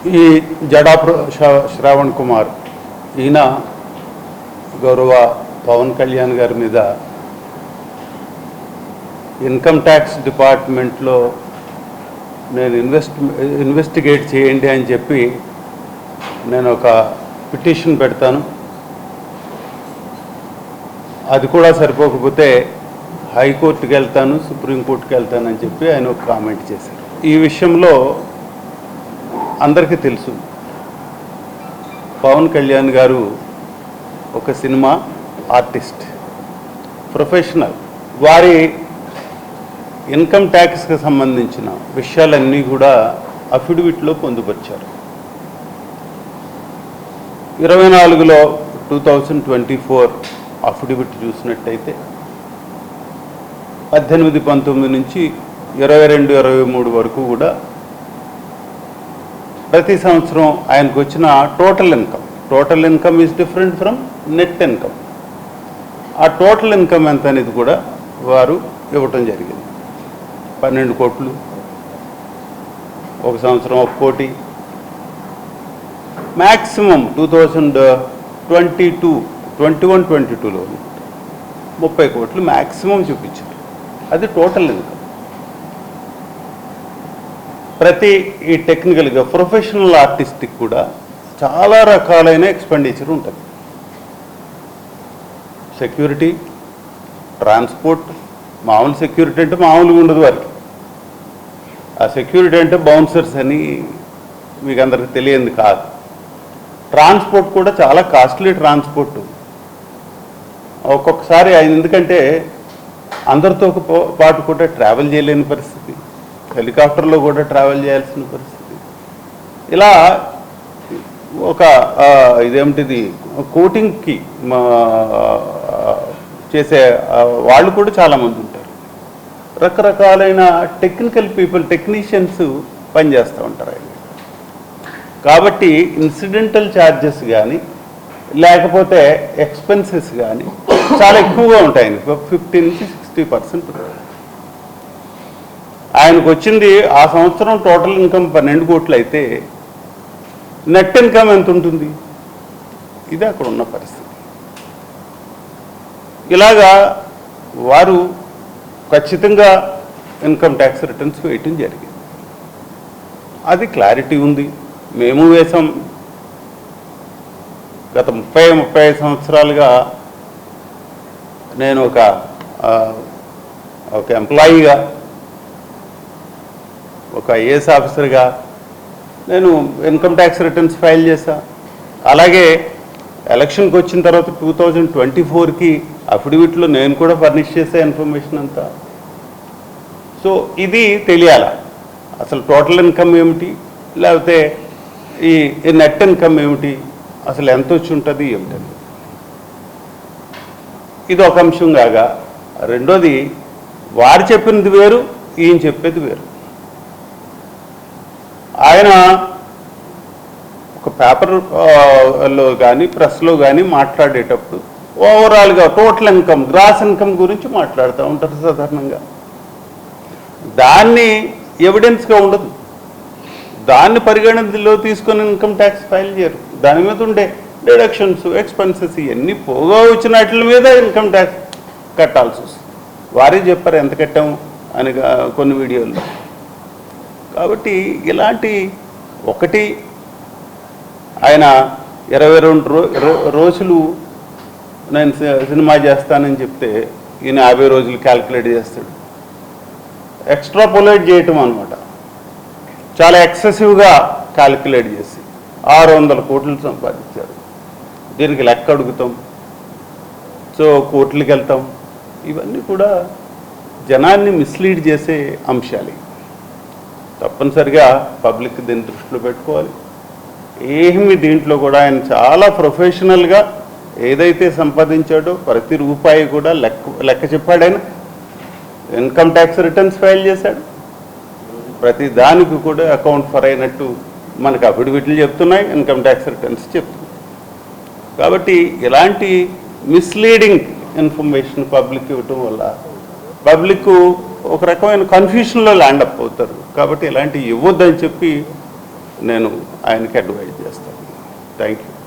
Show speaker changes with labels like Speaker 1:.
Speaker 1: ఈ జడా శ్రావణ్ కుమార్ ఈయన గౌరవ పవన్ కళ్యాణ్ గారి మీద ఇన్కమ్ ట్యాక్స్ డిపార్ట్మెంట్లో నేను ఇన్వెస్టిగేట్ చేయండి అని చెప్పి నేను ఒక పిటిషన్ పెడతాను, అది కూడా సరిపోకపోతే హైకోర్టుకి వెళ్తాను, సుప్రీంకోర్టుకి వెళ్తానని చెప్పి ఆయన ఒక కామెంట్ చేశారు. ఈ విషయంలో అందరికీ తెలుసు, పవన్ కళ్యాణ్ గారు ఒక సినిమా ఆర్టిస్ట్, ప్రొఫెషనల్. వారి ఇన్కమ్ ట్యాక్స్కి సంబంధించిన విషయాలన్నీ కూడా అఫిడవిట్లో పొందుపరిచారు. 24లో 2024 అఫిడవిట్ చూసినట్టయితే 18-19 నుంచి 22-23 వరకు కూడా ప్రతి సంవత్సరం ఆయనకు వచ్చిన total income is different from net income. ఆ టోటల్ ఇన్కమ్ ఎంత అనేది కూడా వారు ఇవ్వటం జరిగింది. 12 కోట్లు, ఒక సంవత్సరం 1 కోటి, మ్యాక్సిమం 2021-22లో 30 కోట్లు మ్యాక్సిమం చూపించారు. అది టోటల్ ఇన్కమ్. ప్రతి ఈ టెక్నికల్గా ప్రొఫెషనల్ ఆర్టిస్ట్కి కూడా చాలా రకాలైన ఎక్స్పెండిచర్ ఉంటుంది. Security, transport. మామూలు సెక్యూరిటీ అంటే మామూలుగా ఉండదు వారికి. ఆ సెక్యూరిటీ అంటే బౌన్సర్స్ అని మీకు అందరికి తెలియంది కాదు. ట్రాన్స్పోర్ట్ కూడా చాలా కాస్ట్లీ ట్రాన్స్పోర్ట్. ఒక్కొక్కసారి ఆయన ఎందుకంటే అందరితో పాటు కూడా ట్రావెల్ చేయలేని పరిస్థితి, హెలికాప్టర్లో కూడా ట్రావెల్ చేయాల్సిన పరిస్థితి. ఇలా ఒక ఇదేమిటిది కోటింగ్కి చేసే వాళ్ళు కూడా చాలామంది ఉంటారు. రకరకాలైన టెక్నికల్ పీపుల్, టెక్నీషియన్స్ పనిచేస్తూ ఉంటారు ఆయన. కాబట్టి ఇన్సిడెంటల్ ఛార్జెస్ కానీ లేకపోతే ఎక్స్పెన్సెస్ కానీ చాలా ఎక్కువగా ఉంటాయి. 50-60% ఆయనకు వచ్చింది ఆ సంవత్సరం టోటల్ ఇన్కమ్ 12 కోట్లు అయితే నెట్ ఇన్కమ్ ఎంత ఉంటుంది? ఇది అక్కడ ఉన్న పరిస్థితి. ఇలాగా వారు ఖచ్చితంగా ఇన్కమ్ ట్యాక్స్ రిటర్న్స్ వేయటం జరిగింది. అది క్లారిటీ ఉంది, మేము వేసాం. గత 30-35 సంవత్సరాలుగా నేను ఒక ఎంప్లాయీగా, ఒక ఐఏఎస్ ఆఫీసర్గా నేను ఇన్కమ్ ట్యాక్స్ రిటర్న్స్ ఫైల్ చేశా. అలాగే ఎలక్షన్కి వచ్చిన తర్వాత 2024కి అఫిడవిట్లో నేను కూడా ఫర్నిష్ చేసే ఇన్ఫర్మేషన్ అంతా. సో ఇది తెలియాల, అసలు టోటల్ ఇన్కమ్ ఏమిటి, లేకపోతే ఈ నెట్ ఇన్కమ్ ఏమిటి, అసలు ఎంత వచ్చి ఉంటుంది ఏమిటని. ఇది ఒక అంశం కాగా, రెండోది వారు చెప్పినది వేరు, ఈయన చెప్పేది వేరు. ఆయన ఒక పేపర్లో కానీ ప్రెస్లో కానీ మాట్లాడేటప్పుడు ఓవరాల్గా టోటల్ ఇన్కమ్, గ్రాస్ ఇన్కమ్ గురించి మాట్లాడుతూ ఉంటారు సాధారణంగా. దాన్ని ఎవిడెన్స్గా ఉండదు, దాన్ని పరిగణనలో తీసుకొని ఇన్కమ్ ట్యాక్స్ ఫైల్ చేయరు. దాని మీద ఉండే డిడక్షన్స్, ఎక్స్పెన్సెస్ ఇవన్నీ పోగా వచ్చిన వాటి మీద ఇన్కమ్ ట్యాక్స్ కట్టాల్సి వస్తుంది. వారే చెప్పారు ఎంత కట్టాము అని కొన్ని వీడియోల్లో. కాబట్టి ఇలాంటి ఒకటి ఆయన 22 రోజులు నేను సినిమా చేస్తానని చెప్తే ఈయన 50 రోజులు క్యాల్కులేట్ చేస్తాడు. ఎక్స్ట్రాపోలేట్ చేయటం అనమాట. చాలా ఎక్సెసివ్గా క్యాల్కులేట్ చేసి 600 కోట్లు సంపాదించాడు. దీనికి లెక్క అడుగుతాం, సో కోర్టులకు వెళ్తాం. ఇవన్నీ కూడా జనాన్ని మిస్లీడ్ చేసే అంశాలు. తప్పనిసరిగా పబ్లిక్ దీన్ని దృష్టిలో పెట్టుకోవాలి. ఏమి దీంట్లో కూడా ఆయన చాలా ప్రొఫెషనల్గా ఏదైతే సంపాదించాడో ప్రతి రూపాయి కూడా లెక్క చెప్పాడు. ఆయన ఇన్కమ్ ట్యాక్స్ రిటర్న్స్ ఫైల్ చేశాడు. ప్రతి దానికి కూడా అకౌంట్ ఫర్ అయినట్టు మనకు అఫిడవిట్లు చెప్తున్నాయి, ఇన్కమ్ ట్యాక్స్ రిటర్న్స్ చెప్తున్నాయి. కాబట్టి ఇలాంటి మిస్లీడింగ్ ఇన్ఫర్మేషన్ పబ్లిక్ ఇవ్వటం వల్ల పబ్లిక్ ఒక రకమైన కన్ఫ్యూషన్లో ల్యాండప్ అవుతారు. కాబట్టి ఇలాంటివి ఇవ్వద్దని చెప్పి నేను ఆయనకి అడ్వైజ్ చేస్తాను. Thank you.